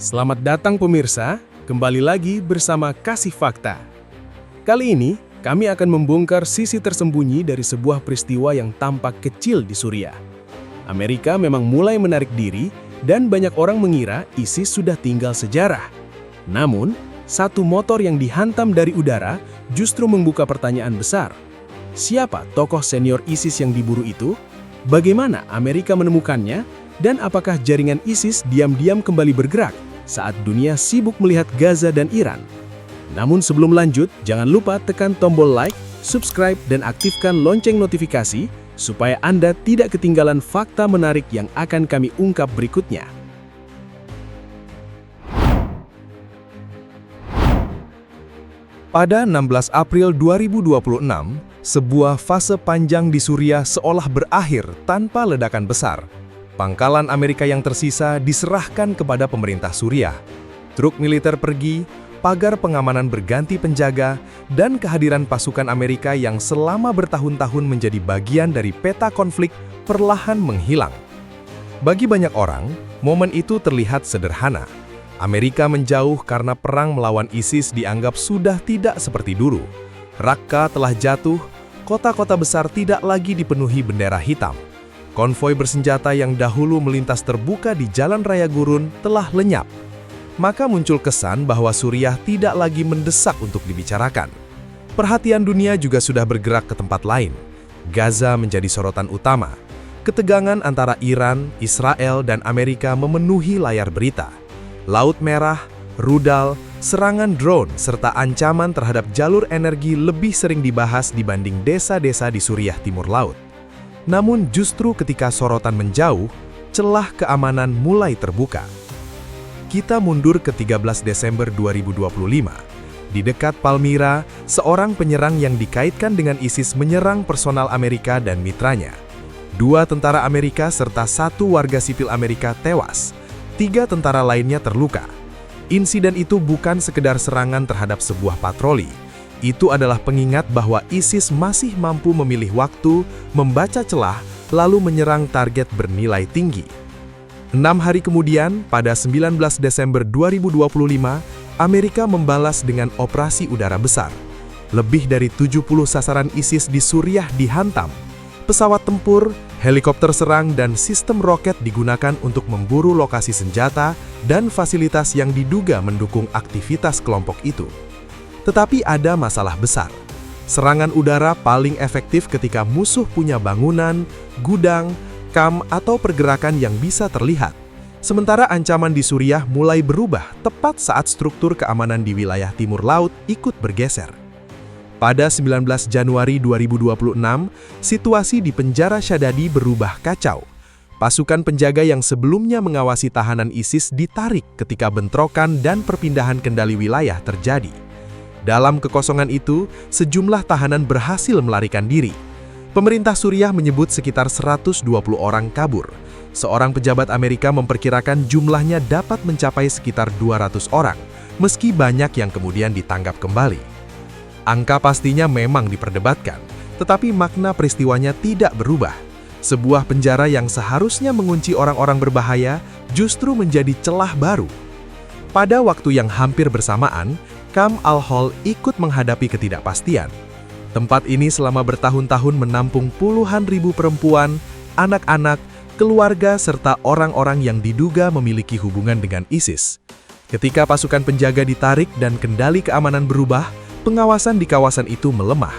Selamat datang pemirsa, kembali lagi bersama Kasih Fakta. Kali ini, kami akan membongkar sisi tersembunyi dari sebuah peristiwa yang tampak kecil di Suriah. Amerika memang mulai menarik diri dan banyak orang mengira ISIS sudah tinggal sejarah. Namun, satu motor yang dihantam dari udara justru membuka pertanyaan besar. Siapa tokoh senior ISIS yang diburu itu? Bagaimana Amerika menemukannya? Dan apakah jaringan ISIS diam-diam kembali bergerak saat dunia sibuk melihat Gaza dan Iran? Namun sebelum lanjut, jangan lupa tekan tombol like, subscribe, dan aktifkan lonceng notifikasi supaya Anda tidak ketinggalan fakta menarik yang akan kami ungkap berikutnya. Pada 16 April 2026, sebuah fase panjang di Suriah seolah berakhir tanpa ledakan besar. Pangkalan Amerika yang tersisa diserahkan kepada pemerintah Suriah. Truk militer pergi, pagar pengamanan berganti penjaga, dan kehadiran pasukan Amerika yang selama bertahun-tahun menjadi bagian dari peta konflik perlahan menghilang. Bagi banyak orang, momen itu terlihat sederhana. Amerika menjauh karena perang melawan ISIS dianggap sudah tidak seperti dulu. Raqqa telah jatuh, kota-kota besar tidak lagi dipenuhi bendera hitam. Konvoi bersenjata yang dahulu melintas terbuka di jalan raya gurun telah lenyap. Maka muncul kesan bahwa Suriah tidak lagi mendesak untuk dibicarakan. Perhatian dunia juga sudah bergerak ke tempat lain. Gaza menjadi sorotan utama. Ketegangan antara Iran, Israel, dan Amerika memenuhi layar berita. Laut Merah, rudal, serangan drone, serta ancaman terhadap jalur energi lebih sering dibahas dibanding desa-desa di Suriah Timur Laut. Namun justru ketika sorotan menjauh, celah keamanan mulai terbuka. Kita mundur ke 13 Desember 2025. Di dekat Palmyra, seorang penyerang yang dikaitkan dengan ISIS menyerang personal Amerika dan mitranya. 2 tentara Amerika serta 1 warga sipil Amerika tewas. 3 tentara lainnya terluka. Insiden itu bukan sekedar serangan terhadap sebuah patroli. Itu adalah pengingat bahwa ISIS masih mampu memilih waktu, membaca celah, lalu menyerang target bernilai tinggi. 6 hari kemudian, pada 19 Desember 2025, Amerika membalas dengan operasi udara besar. Lebih dari 70 sasaran ISIS di Suriah dihantam. Pesawat tempur, helikopter serang, dan sistem roket digunakan untuk memburu lokasi senjata dan fasilitas yang diduga mendukung aktivitas kelompok itu. Tetapi ada masalah besar. Serangan udara paling efektif ketika musuh punya bangunan, gudang, kamp, atau pergerakan yang bisa terlihat. Sementara ancaman di Suriah mulai berubah tepat saat struktur keamanan di wilayah Timur Laut ikut bergeser. Pada 19 Januari 2026, situasi di penjara Shadadi berubah kacau. Pasukan penjaga yang sebelumnya mengawasi tahanan ISIS ditarik ketika bentrokan dan perpindahan kendali wilayah terjadi. Dalam kekosongan itu, sejumlah tahanan berhasil melarikan diri. Pemerintah Suriah menyebut sekitar 120 orang kabur. Seorang pejabat Amerika memperkirakan jumlahnya dapat mencapai sekitar 200 orang, meski banyak yang kemudian ditangkap kembali. Angka pastinya memang diperdebatkan, tetapi makna peristiwanya tidak berubah. Sebuah penjara yang seharusnya mengunci orang-orang berbahaya justru menjadi celah baru. Pada waktu yang hampir bersamaan, Camp Al-Hol ikut menghadapi ketidakpastian. Tempat ini selama bertahun-tahun menampung puluhan ribu perempuan, anak-anak, keluarga, serta orang-orang yang diduga memiliki hubungan dengan ISIS. Ketika pasukan penjaga ditarik dan kendali keamanan berubah, pengawasan di kawasan itu melemah.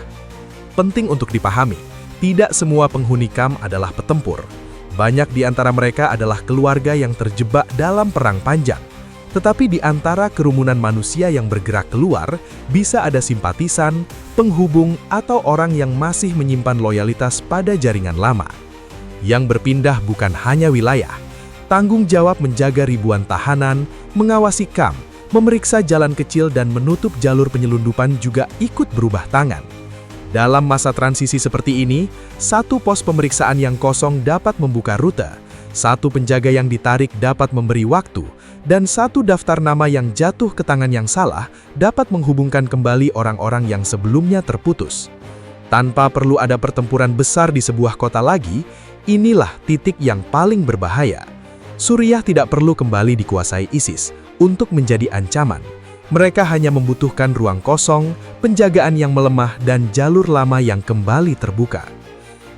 Penting untuk dipahami, tidak semua penghuni kamp adalah petempur. Banyak di antara mereka adalah keluarga yang terjebak dalam perang panjang. Tetapi di antara kerumunan manusia yang bergerak keluar, bisa ada simpatisan, penghubung, atau orang yang masih menyimpan loyalitas pada jaringan lama. Yang berpindah bukan hanya wilayah. Tanggung jawab menjaga ribuan tahanan, mengawasi kamp, memeriksa jalan kecil dan menutup jalur penyelundupan juga ikut berubah tangan. Dalam masa transisi seperti ini, 1 pos pemeriksaan yang kosong dapat membuka rute, 1 penjaga yang ditarik dapat memberi waktu, dan 1 daftar nama yang jatuh ke tangan yang salah dapat menghubungkan kembali orang-orang yang sebelumnya terputus. Tanpa perlu ada pertempuran besar di sebuah kota lagi, inilah titik yang paling berbahaya. Suriah tidak perlu kembali dikuasai ISIS. untuk menjadi ancaman. Mereka hanya membutuhkan ruang kosong, penjagaan yang melemah, dan jalur lama yang kembali terbuka.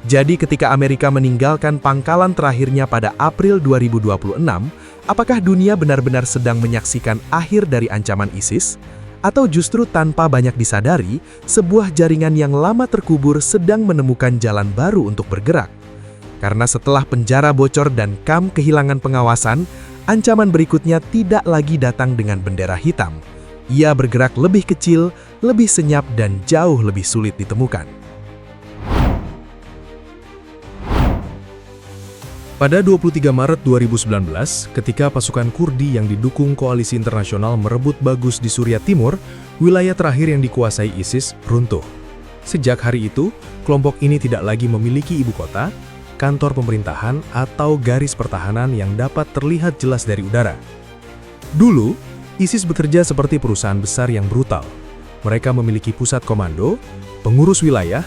Jadi ketika Amerika meninggalkan pangkalan terakhirnya pada April 2026, apakah dunia benar-benar sedang menyaksikan akhir dari ancaman ISIS? Atau justru tanpa banyak disadari, sebuah jaringan yang lama terkubur sedang menemukan jalan baru untuk bergerak? Karena setelah penjara bocor dan KAM kehilangan pengawasan, ancaman berikutnya tidak lagi datang dengan bendera hitam. Ia bergerak lebih kecil, lebih senyap, dan jauh lebih sulit ditemukan. Pada 23 Maret 2019, ketika pasukan Kurdi yang didukung koalisi internasional merebut Baghuz di Suriah Timur, wilayah terakhir yang dikuasai ISIS runtuh. Sejak hari itu, kelompok ini tidak lagi memiliki ibu kota, kantor pemerintahan, atau garis pertahanan yang dapat terlihat jelas dari udara. Dulu, ISIS bekerja seperti perusahaan besar yang brutal. Mereka memiliki pusat komando, pengurus wilayah,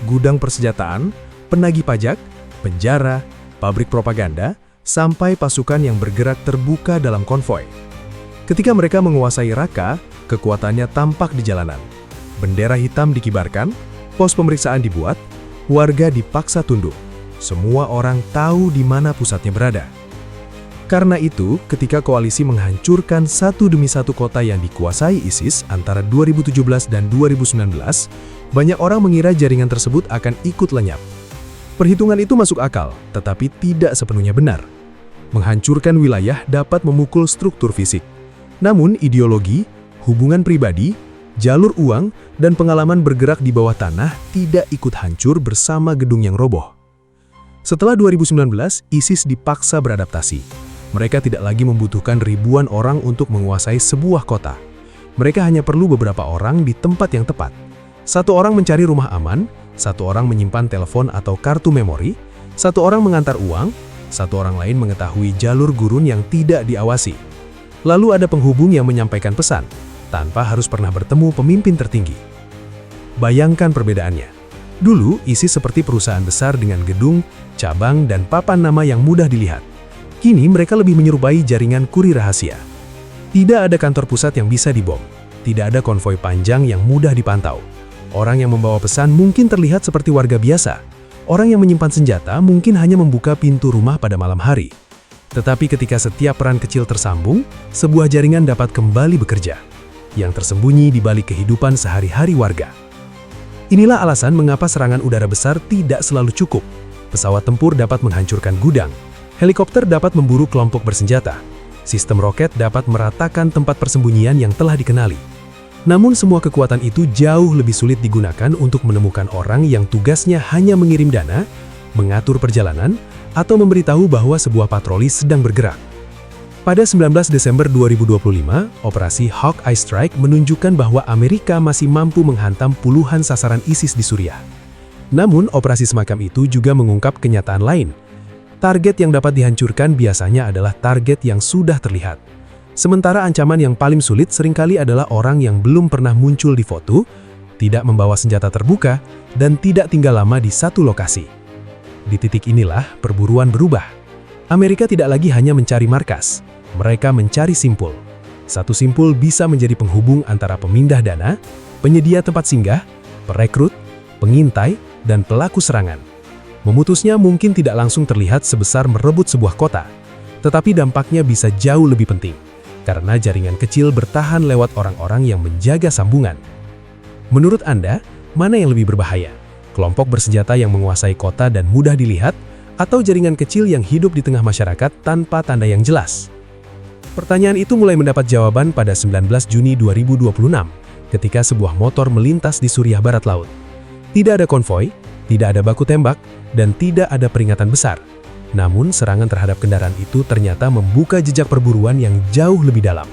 gudang persenjataan, penagih pajak, penjara, pabrik propaganda, sampai pasukan yang bergerak terbuka dalam konvoi. Ketika mereka menguasai Raqqa, kekuatannya tampak di jalanan. Bendera hitam dikibarkan, pos pemeriksaan dibuat, warga dipaksa tunduk. Semua orang tahu di mana pusatnya berada. Karena itu, ketika koalisi menghancurkan satu demi satu kota yang dikuasai ISIS antara 2017 dan 2019, banyak orang mengira jaringan tersebut akan ikut lenyap. Perhitungan itu masuk akal, tetapi tidak sepenuhnya benar. Menghancurkan wilayah dapat memukul struktur fisik. Namun ideologi, hubungan pribadi, jalur uang, dan pengalaman bergerak di bawah tanah tidak ikut hancur bersama gedung yang roboh. Setelah 2019, ISIS dipaksa beradaptasi. Mereka tidak lagi membutuhkan ribuan orang untuk menguasai sebuah kota. Mereka hanya perlu beberapa orang di tempat yang tepat. Satu orang mencari rumah aman, satu orang menyimpan telepon atau kartu memori, satu orang mengantar uang, satu orang lain mengetahui jalur gurun yang tidak diawasi. Lalu ada penghubung yang menyampaikan pesan, tanpa harus pernah bertemu pemimpin tertinggi. Bayangkan perbedaannya. Dulu, ISIS seperti perusahaan besar dengan gedung, cabang, dan papan nama yang mudah dilihat. Kini mereka lebih menyerupai jaringan kurir rahasia. Tidak ada kantor pusat yang bisa dibom. Tidak ada konvoi panjang yang mudah dipantau. Orang yang membawa pesan mungkin terlihat seperti warga biasa. Orang yang menyimpan senjata mungkin hanya membuka pintu rumah pada malam hari. Tetapi ketika setiap peran kecil tersambung, sebuah jaringan dapat kembali bekerja, yang tersembunyi di balik kehidupan sehari-hari warga. Inilah alasan mengapa serangan udara besar tidak selalu cukup. Pesawat tempur dapat menghancurkan gudang. Helikopter dapat memburu kelompok bersenjata. Sistem roket dapat meratakan tempat persembunyian yang telah dikenali. Namun semua kekuatan itu jauh lebih sulit digunakan untuk menemukan orang yang tugasnya hanya mengirim dana, mengatur perjalanan, atau memberitahu bahwa sebuah patroli sedang bergerak. Pada 19 Desember 2025, Operasi Hawkeye Strike menunjukkan bahwa Amerika masih mampu menghantam puluhan sasaran ISIS di Suriah. Namun, operasi semacam itu juga mengungkap kenyataan lain. Target yang dapat dihancurkan biasanya adalah target yang sudah terlihat. Sementara ancaman yang paling sulit seringkali adalah orang yang belum pernah muncul di foto, tidak membawa senjata terbuka, dan tidak tinggal lama di satu lokasi. Di titik inilah perburuan berubah. Amerika tidak lagi hanya mencari markas, mereka mencari simpul. Satu simpul bisa menjadi penghubung antara pemindah dana, penyedia tempat singgah, perekrut, pengintai, dan pelaku serangan. Memutusnya mungkin tidak langsung terlihat sebesar merebut sebuah kota, tetapi dampaknya bisa jauh lebih penting, karena jaringan kecil bertahan lewat orang-orang yang menjaga sambungan. Menurut Anda, mana yang lebih berbahaya? Kelompok bersenjata yang menguasai kota dan mudah dilihat, atau jaringan kecil yang hidup di tengah masyarakat tanpa tanda yang jelas? Pertanyaan itu mulai mendapat jawaban pada 19 Juni 2026, ketika sebuah motor melintas di Suriah Barat Laut. Tidak ada konvoi, tidak ada baku tembak, dan tidak ada peringatan besar. Namun serangan terhadap kendaraan itu ternyata membuka jejak perburuan yang jauh lebih dalam.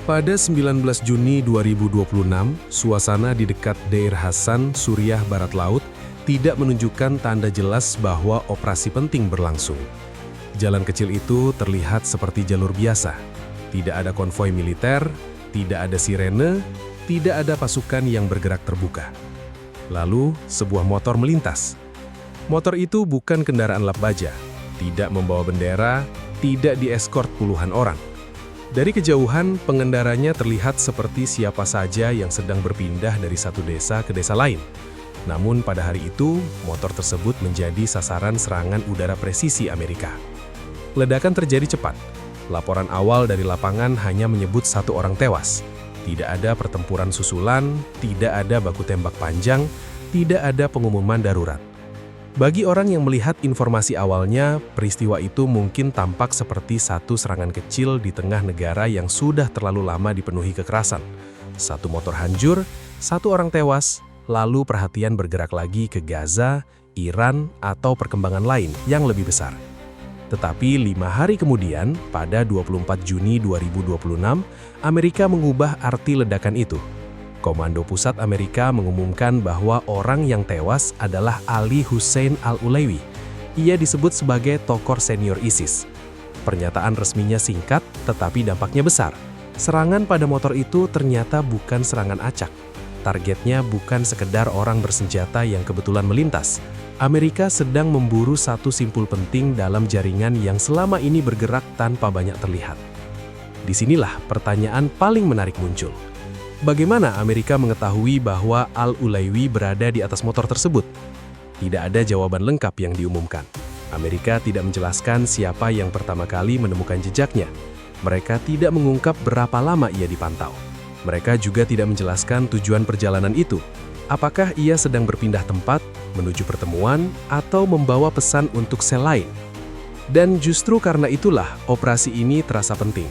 Pada 19 Juni 2026, suasana di dekat Deir Hasan, Suriah Barat Laut, tidak menunjukkan tanda jelas bahwa operasi penting berlangsung. Jalan kecil itu terlihat seperti jalur biasa. Tidak ada konvoi militer, tidak ada sirene, tidak ada pasukan yang bergerak terbuka. Lalu, sebuah motor melintas. Motor itu bukan kendaraan lap baja. tidak membawa bendera, tidak dieskort puluhan orang. Dari kejauhan, pengendaranya terlihat seperti siapa saja yang sedang berpindah dari satu desa ke desa lain. Namun pada hari itu, motor tersebut menjadi sasaran serangan udara presisi Amerika. Ledakan terjadi cepat. Laporan awal dari lapangan hanya menyebut 1 orang tewas. Tidak ada pertempuran susulan, tidak ada baku tembak panjang, tidak ada pengumuman darurat. Bagi orang yang melihat informasi awalnya, peristiwa itu mungkin tampak seperti satu serangan kecil di tengah negara yang sudah terlalu lama dipenuhi kekerasan. 1 motor hancur, 1 orang tewas, lalu perhatian bergerak lagi ke Gaza, Iran, atau perkembangan lain yang lebih besar. Tetapi 5 hari kemudian, pada 24 Juni 2026, Amerika mengubah arti ledakan itu. Komando Pusat Amerika mengumumkan bahwa orang yang tewas adalah Ali Hussein Al-Ulaiwi. Ia disebut sebagai tokoh senior ISIS. Pernyataan resminya singkat, tetapi dampaknya besar. Serangan pada motor itu ternyata bukan serangan acak. Targetnya bukan sekedar orang bersenjata yang kebetulan melintas. Amerika sedang memburu satu simpul penting dalam jaringan yang selama ini bergerak tanpa banyak terlihat. Disinilah pertanyaan paling menarik muncul. Bagaimana Amerika mengetahui bahwa Al-Ulaiwi berada di atas motor tersebut? Tidak ada jawaban lengkap yang diumumkan. Amerika tidak menjelaskan siapa yang pertama kali menemukan jejaknya. Mereka tidak mengungkap berapa lama ia dipantau. Mereka juga tidak menjelaskan tujuan perjalanan itu. Apakah ia sedang berpindah tempat, menuju pertemuan, atau membawa pesan untuk sel lain? Dan justru karena itulah operasi ini terasa penting.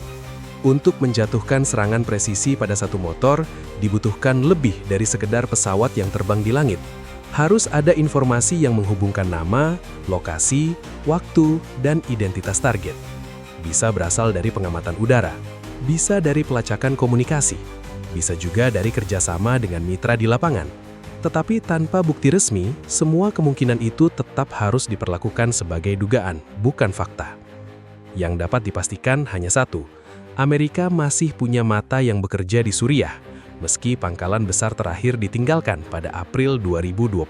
Untuk menjatuhkan serangan presisi pada satu motor, dibutuhkan lebih dari sekedar pesawat yang terbang di langit. Harus ada informasi yang menghubungkan nama, lokasi, waktu, dan identitas target. Bisa berasal dari pengamatan udara, bisa dari pelacakan komunikasi, bisa juga dari kerjasama dengan mitra di lapangan. Tetapi tanpa bukti resmi, semua kemungkinan itu tetap harus diperlakukan sebagai dugaan, bukan fakta. Yang dapat dipastikan hanya satu, Amerika masih punya mata yang bekerja di Suriah, meski pangkalan besar terakhir ditinggalkan pada April 2026.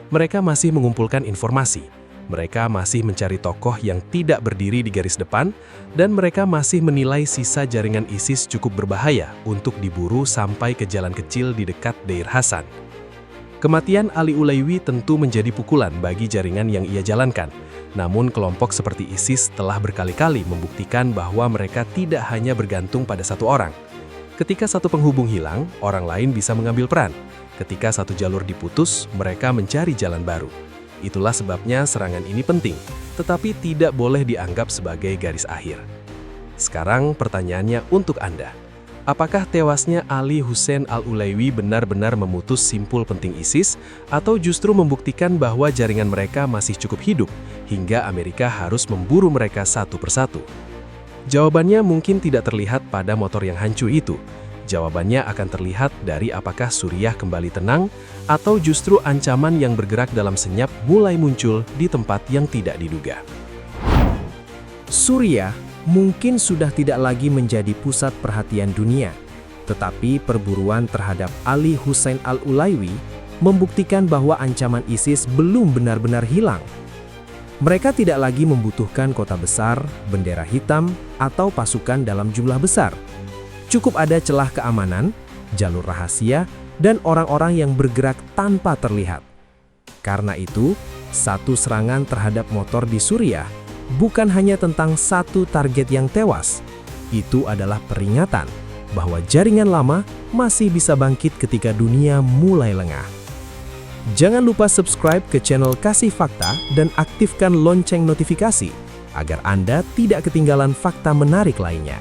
Mereka masih mengumpulkan informasi, mereka masih mencari tokoh yang tidak berdiri di garis depan, dan mereka masih menilai sisa jaringan ISIS cukup berbahaya untuk diburu sampai ke jalan kecil di dekat Deir Hasan. Kematian Ali Ulaiwi tentu menjadi pukulan bagi jaringan yang ia jalankan. Namun kelompok seperti ISIS telah berkali-kali membuktikan bahwa mereka tidak hanya bergantung pada satu orang. Ketika satu penghubung hilang, orang lain bisa mengambil peran. Ketika satu jalur diputus, mereka mencari jalan baru. Itulah sebabnya serangan ini penting, tetapi tidak boleh dianggap sebagai garis akhir. Sekarang pertanyaannya untuk Anda. Apakah tewasnya Ali Hussein Al-Ulaiwi benar-benar memutus simpul penting ISIS, atau justru membuktikan bahwa jaringan mereka masih cukup hidup, hingga Amerika harus memburu mereka satu persatu? Jawabannya mungkin tidak terlihat pada motor yang hancur itu. Jawabannya akan terlihat dari apakah Suriah kembali tenang, atau justru ancaman yang bergerak dalam senyap mulai muncul di tempat yang tidak diduga. Suriah mungkin sudah tidak lagi menjadi pusat perhatian dunia, tetapi perburuan terhadap Ali Hussein Al-Ulaiwi membuktikan bahwa ancaman ISIS belum benar-benar hilang. Mereka tidak lagi membutuhkan kota besar, bendera hitam, atau pasukan dalam jumlah besar. Cukup ada celah keamanan, jalur rahasia, dan orang-orang yang bergerak tanpa terlihat. Karena itu, satu serangan terhadap motor di Suriah bukan hanya tentang satu target yang tewas. Itu adalah peringatan bahwa jaringan lama masih bisa bangkit ketika dunia mulai lengah. Jangan lupa subscribe ke channel Kasih Fakta dan aktifkan lonceng notifikasi agar Anda tidak ketinggalan fakta menarik lainnya.